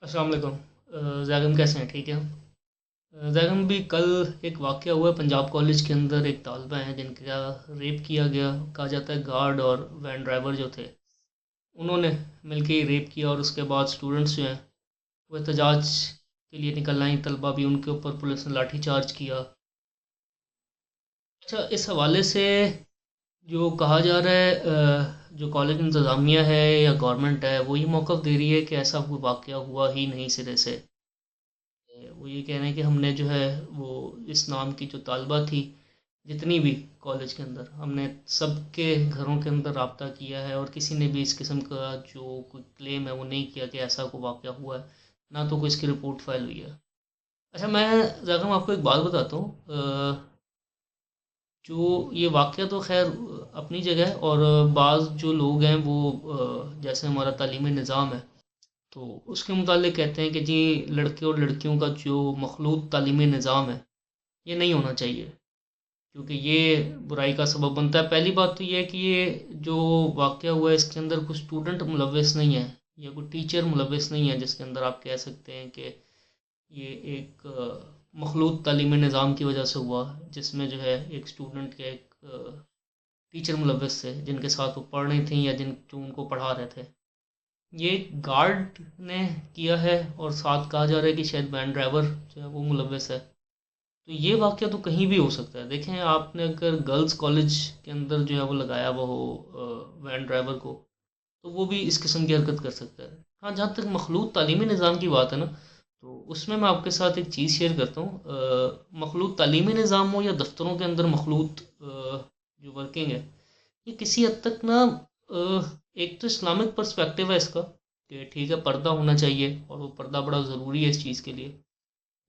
अस्सलाम वालेकुम। जैगन कैसे हैं? ठीक है। जैगन भी कल एक वाक़या हुआ पंजाब कॉलेज के अंदर। एक तालिबा हैं जिनका रेप किया गया। कहा जाता है गार्ड और वैन ड्राइवर जो थे उन्होंने मिलके ही रेप किया, और उसके बाद स्टूडेंट्स जो हैं वो एहतजाज के लिए निकल आई। तलबा भी, उनके ऊपर पुलिस ने लाठी चार्ज किया। अच्छा, इस हवाले से जो कहा जा रहा है, जो कॉलेज इंतज़ामिया है या गवर्नमेंट है वो ये मौक़िफ़ दे रही है कि ऐसा कोई वाक़या हुआ ही नहीं सिरे से। वो ये कह रहे हैं कि हमने जो है वो इस नाम की जो तालिबा थी, जितनी भी कॉलेज के अंदर, हमने सबके घरों के अंदर राब्ता किया है, और किसी ने भी इस किस्म का जो कोई क्लेम है वो नहीं किया कि ऐसा कोई वाक़या हुआ है। ना तो कोई इसकी रिपोर्ट फाइल हुई है। अच्छा, मैं ज़रा मैं आपको एक बात बताता हूँ। जो ये वाक़या तो ख़ैर अपनी जगह है, और बाज़ जो लोग हैं वो जैसे हमारा तालीमी निज़ाम है तो उसके मुतालिक कहते हैं कि जी लड़के और लड़कियों का जो मखलूत तालीमी निज़ाम है ये नहीं होना चाहिए, क्योंकि ये बुराई का सबब बनता है। पहली बात तो ये है कि ये जो वाक़या हुआ है इसके अंदर कुछ स्टूडेंट मुलविस नहीं है, या कोई टीचर मुलविस नहीं है जिसके अंदर आप कह सकते हैं कि ये एक मखलूत तालीमी निज़ाम की वजह से हुआ, जिसमें जो है एक स्टूडेंट के एक टीचर मुलविस थे जिनके साथ वो पढ़ रही थी, या जिन जो उनको पढ़ा रहे थे। ये गार्ड ने किया है, और साथ कहा जा रहा है कि शायद वैन ड्राइवर जो है वो मुलविस है। तो ये वाक़या तो कहीं भी हो सकता है। देखें, आपने अगर गर्ल्स कॉलेज के अंदर जो है वो लगाया हुआ हो वैन ड्राइवर को, तो वो भी इस किस्म की हरकत कर सकता है। हाँ, जहाँ तक मखलूत तालीमी निज़ाम की बात है ना, तो उसमें मैं आपके साथ एक चीज़ शेयर करता हूँ। मखलूत तालीमी निज़ाम हो या दफ्तरों के अंदर मखलूत जो वर्किंग है, ये किसी हद तक ना एक तो इस्लामिक पर्सपेक्टिव है इसका, कि ठीक है पर्दा होना चाहिए, और वो पर्दा बड़ा ज़रूरी है इस चीज़ के लिए।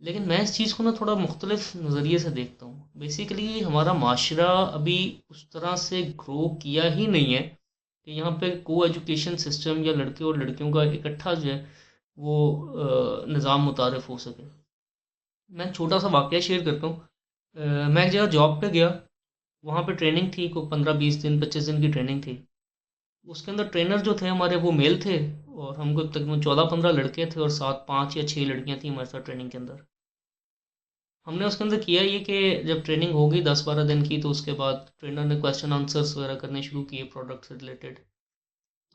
लेकिन मैं इस चीज़ को ना थोड़ा मुख्तलिफ नज़रिए से देखता हूँ। बेसिकली हमारा माशरा अभी उस तरह से ग्रो किया ही नहीं है कि यहाँ पे को एजुकेशन सिस्टम या लड़के और लड़कियों का इकट्ठा जो है वो निज़ाम मुतारफ़ हो सके। मैं छोटा सा वाक़या शेयर करता हूँ। मैं एक जगह जॉब पे गया। वहाँ पे ट्रेनिंग थी, को 15-20 दिन 25 दिन की ट्रेनिंग थी। उसके अंदर ट्रेनर जो थे हमारे वो मेल थे, और हमको तकरीबन 14-15 लड़के थे, और साथ 5 या 6 लड़कियां थी हमारे साथ ट्रेनिंग के अंदर। हमने उसके अंदर किया ये कि जब ट्रेनिंग होगी 10-12 दिन की, तो उसके बाद ट्रेनर ने क्वेश्चन आंसर्स वगैरह करने शुरू किए प्रोडक्ट से रिलेटेड।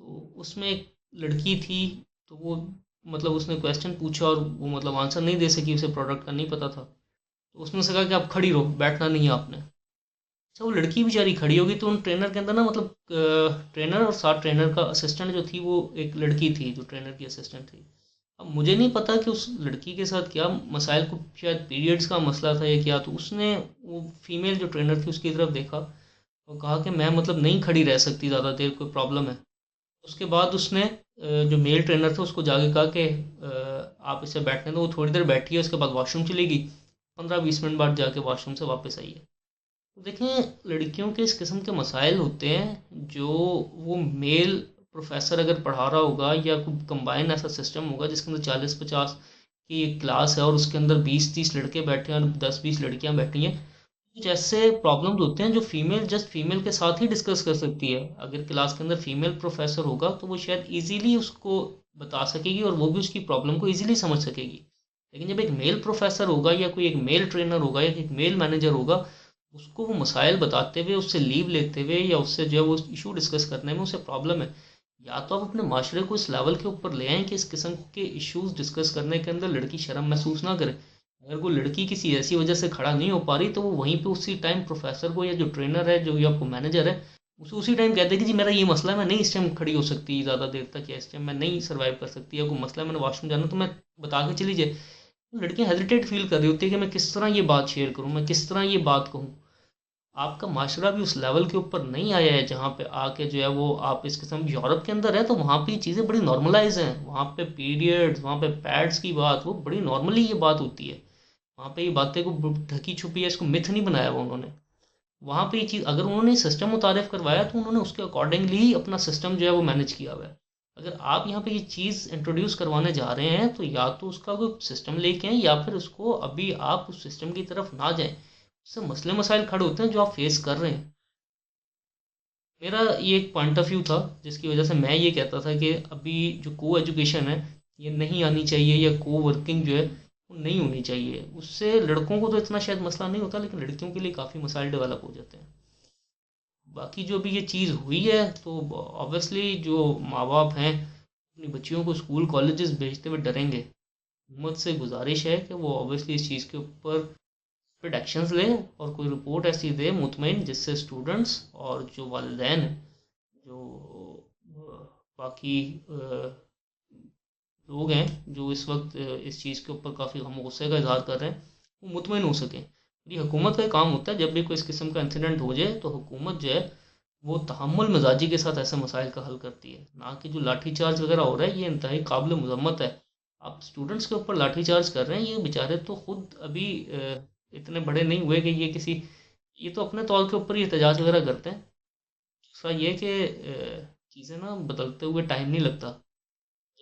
तो उसमें एक लड़की थी, तो वो मतलब उसने क्वेश्चन पूछा और वो मतलब आंसर नहीं दे सकी, उसे प्रोडक्ट का नहीं पता था। तो उसने से कहा कि आप खड़ी रहो, बैठना नहीं है आपने। अच्छा, वो लड़की बेचारी खड़ी होगी, तो उन ट्रेनर के अंदर ना मतलब ट्रेनर और साथ ट्रेनर का असिस्टेंट जो थी वो एक लड़की थी जो ट्रेनर की असिस्टेंट थी। अब मुझे नहीं पता कि उस लड़की के साथ क्या मसाइल, को शायद पीरियड्स का मसला था या क्या, तो उसने वो फीमेल जो ट्रेनर थी उसकी तरफ देखा और कहा कि मैं मतलब नहीं खड़ी रह सकती ज़्यादा देर, कोई प्रॉब्लम है। उसके बाद उसने जो मेल ट्रेनर था उसको जाके कहा कि आप इसे बैठने दो। वो थोड़ी देर बैठी है, उसके बाद वॉशरूम चली गई। 15-20 मिनट बाद जाके वॉशरूम से वापस आई है। तो देखें, लड़कियों के इस किस्म के मसाइल होते हैं जो वो मेल प्रोफेसर अगर पढ़ा रहा होगा, या कोई कंबाइन ऐसा सिस्टम होगा जिसके अंदर 40-50 की एक क्लास है और उसके अंदर 20-30 लड़के बैठे हैं और 10-20 लड़कियां बैठी हैं, कुछ ऐसे प्रॉब्लम्स होते हैं जो फीमेल जस्ट फीमेल के साथ ही डिस्कस कर सकती है। अगर क्लास के अंदर फीमेल प्रोफेसर होगा तो वो शायद इजीली उसको बता सकेगी, और वो भी उसकी प्रॉब्लम को इजीली समझ सकेगी। लेकिन जब एक मेल प्रोफेसर होगा, या कोई एक मेल ट्रेनर होगा, या एक मेल मैनेजर होगा, उसको वो मसाइल बताते हुए, उससे लीव लेते हुए, या उससे जो है वो इशू डिस्कस करने में उसे प्रॉब्लम है, या तो आप अपने माशरे को इस लेवल के ऊपर ले आएँ कि इस किस्म के इश्यूज डिस्कस करने के अंदर लड़की शर्म महसूस ना करे। अगर कोई लड़की किसी ऐसी वजह से खड़ा नहीं हो पा रही, तो वो वहीं पे उसी टाइम प्रोफेसर को, या जो ट्रेनर है, जो या आपको मैनेजर है, उसे उसी टाइम कहते हैं कि जी मेरा ये मसला है, मैं नहीं इस टाइम खड़ी हो सकती ज़्यादा देर तक, या इस टाइम मैं नहीं सर्वाइव कर सकती, या कोई मसला है मैंने वॉशरूम जाना, तो मैं बता के चली जाए। लड़कियां हेजिटेट फील कर रही होती है कि मैं किस तरह ये बात शेयर करूं, मैं किस तरह ये बात कहूं। आपका माशरा भी उस लेवल के ऊपर नहीं आया है जहाँ पे आके जो है वो आप इस किस्म, यूरोप के अंदर है तो वहाँ पे ये चीज़ें बड़ी नॉर्मलाइज हैं। वहाँ पे पीरियड्स, वहाँ पे पैड्स की बात वो बड़ी नॉर्मली ये बात होती है। वहाँ पे ये बातें को ढकी छुपी है, इसको मिथ नहीं बनाया हुआ उन्होंने। वहाँ पे ये चीज़ अगर उन्होंने सिस्टम मुतारिफ करवाया तो उन्होंने उसके अकॉर्डिंगली ही अपना सिस्टम जो है वो मैनेज किया हुआ है। अगर आप यहाँ पे ये चीज़ इंट्रोड्यूस करवाने जा रहे हैं, तो या तो उसका कोई सिस्टम लेके आएँ, या फिर उसको अभी आप उस सिस्टम की तरफ ना जाएं। उससे मसले मसाइल खड़े होते हैं जो आप फेस कर रहे हैं। मेरा ये एक पॉइंट ऑफ व्यू था जिसकी वजह से मैं ये कहता था कि अभी जो को एजुकेशन है ये नहीं आनी चाहिए, या को वर्किंग जो है वो नहीं होनी चाहिए। उससे लड़कों को तो इतना शायद मसला नहीं होता, लेकिन लड़कियों के लिए काफ़ी मसाइल डेवलप हो जाते हैं। बाकी जो भी ये चीज़ हुई है, तो ऑब्वियसली जो माँ बाप हैं अपनी बच्चियों को स्कूल कॉलेजेस भेजते हुए डरेंगे। हुकूमत से गुजारिश है कि वो ऑब्वियसली इस चीज़ के ऊपर फिर एक्शंस लें और कोई रिपोर्ट ऐसी दे मुतमईन, जिससे स्टूडेंट्स और जो वालिदैन हैं, जो बाकी लोग हैं जो इस वक्त इस चीज़ के ऊपर काफ़ी गम गुस्से का इजहार कर रहे हैं, वो मुतमईन हो सकें। ये हुकूमत का काम होता है, जब भी कोई इस किस्म का इंसिडेंट हो जाए तो हुकूमत जो है वो तहम्मुल मजाजी के साथ ऐसे मसाइल का हल करती है, ना कि जो लाठी चार्ज वगैरह हो रहा है, ये इंतहाई काबिल मजम्मत है। आप स्टूडेंट्स के ऊपर लाठी चार्ज कर रहे हैं, ये बेचारे तो खुद अभी इतने बड़े नहीं हुए कि ये किसी, ये तो अपने तौर के ऊपर ही एहतजाज वगैरह करते हैं। दूसरा ये कि चीज़ें ना बदलते हुए टाइम नहीं लगता।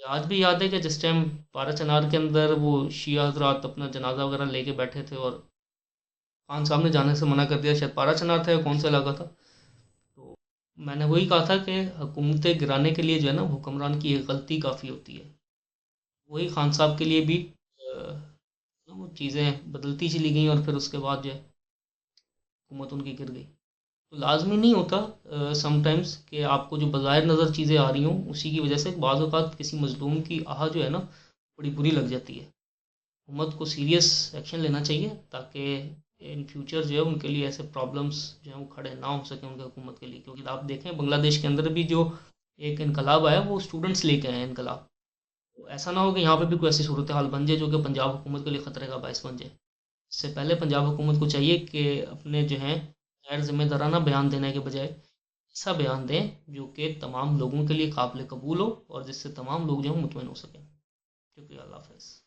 आज भी याद है कि जिस टाइम पारा चनार के अंदर वो शिया हजरात अपना जनाजा वगैरह लेके बैठे थे और खान साहब ने जाने से मना कर दिया, शायद पारा चनार था या कौन सा इलाका था। तो मैंने वही कहा था कि हुकूमतें गिराने के लिए जो है ना हुक्मरान की एक गलती काफ़ी होती है। वही खान साहब के लिए भी वो चीज़ें बदलती चली गई और फिर उसके बाद जो है हुकूमत उनकी गिर गई। तो लाजमी नहीं होता समटाइम्स कि आपको जो बज़ाहिर नज़र चीज़ें आ रही हों उसी की वजह से बाज़ औक़ात किसी मज़लूम की आह जो है ना बड़ी बुरी लग जाती है। हुकूमत को सीरियस एक्शन लेना चाहिए, ताकि इन फ्यूचर जो है उनके लिए ऐसे प्रॉब्लम्स जो हैं वो खड़े ना हो सकें उनके हुकूमत के लिए। क्योंकि आप देखें बांग्लादेश के अंदर भी जो एक इनकलाब आया वो स्टूडेंट्स लेके आए हैं इनकलाब। तो ऐसा ना हो कि यहाँ पे भी कोई ऐसी सूरत हाल बन जाए जो कि पंजाब हुकूमत के लिए ख़तरे का बायस बन जाए। इससे पहले पंजाब हुकूमत को चाहिए कि अपने जो हैं गैर जिम्मेदाराना बयान देने के बजाय ऐसा बयान दें जो कि तमाम लोगों के लिए काबिल कबूल हो और जिससे तमाम लोग जो हैं मुतमईन हो सकें। शुक्रिया, अल्लाह हाफ़िज़।